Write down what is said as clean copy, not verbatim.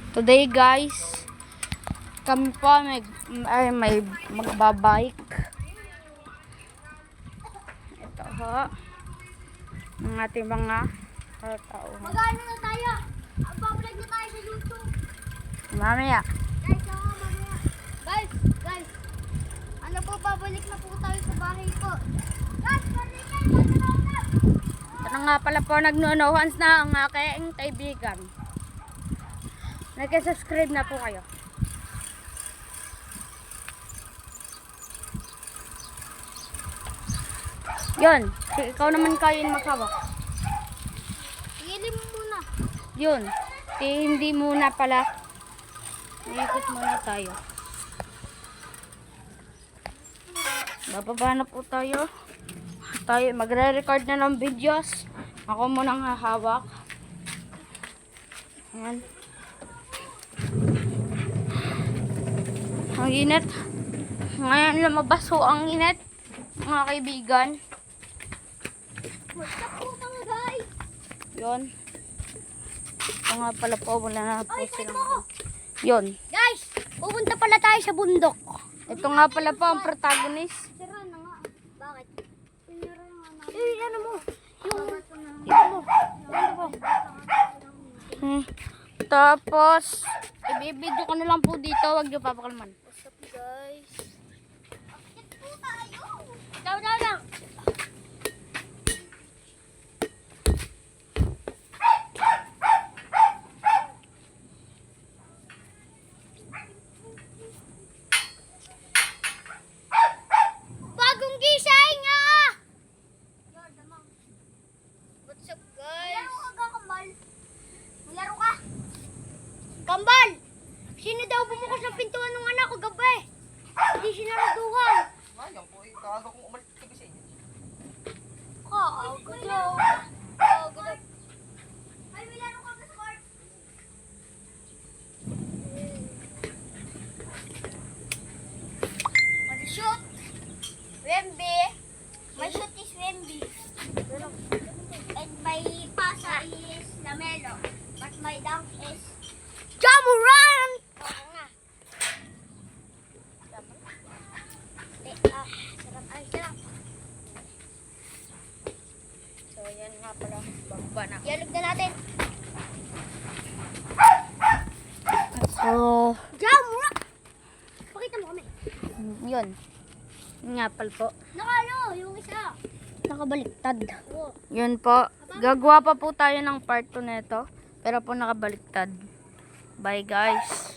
Today guys, kami po may magbabike. Ito ho ang ating mga tao. Mag-ano na tayo? Mag-vlog na tayo sa YouTube. Mamaya. Mamaya. Guys. Ano po, babalik na po tayo sa bahay ko. Guys, Ito na nga pala po, nagnunuhans na ang aking kaibigan. Nag-subscribe na po kayo. Yun, ikaw naman kayo maghawak. Ilim mo muna. Yun, hindi muna pala. Ikot muna tayo. Bababa na po tayo. Magre-record na ng videos. Ako munang hahawak. Ayan. Ang init. Ngayon lumabas ho ang init, mga kaibigan. What's up po mga guys? Yun. Ito nga pala po, wala na po Ay, silang. Yun. Guys, pupunta pala tayo sa bundok. Ito nga pala po ang protagonist. Sira na nga. Bakit? Sira na nga. Ano mo? Tapos, ibibidyo ko na lang po dito, wag niyo papakalman. What's up guys? Akit po tayo. Daw. Bagong gising ah! What's up guys? Maglaro ka, Kambal. Maglaro ka. Kambal! Sino daw bumukas ng pintuan ng anak ko gabi? Hindi sinaraduhan. Ayun po, kaaga kong umalis ka kasi. Good daw. Ay, may laro ka sa court. Mag-shoot. Wembe. My shoot is Wembe. And my pasa is Lamelo. But my dunk is Jamuran! Oo nga. Sarap. Ay, sarap. So, yan nga pala, bababa na. Yalog na natin. So, Jamuran! Pakita mo kami. yun. Yun nga pala po. Yung isa. Nakabaliktad. Oo. Yun po. Gagawa pa po tayo ng part 2 nito. Pero po nakabaliktad. Bye guys.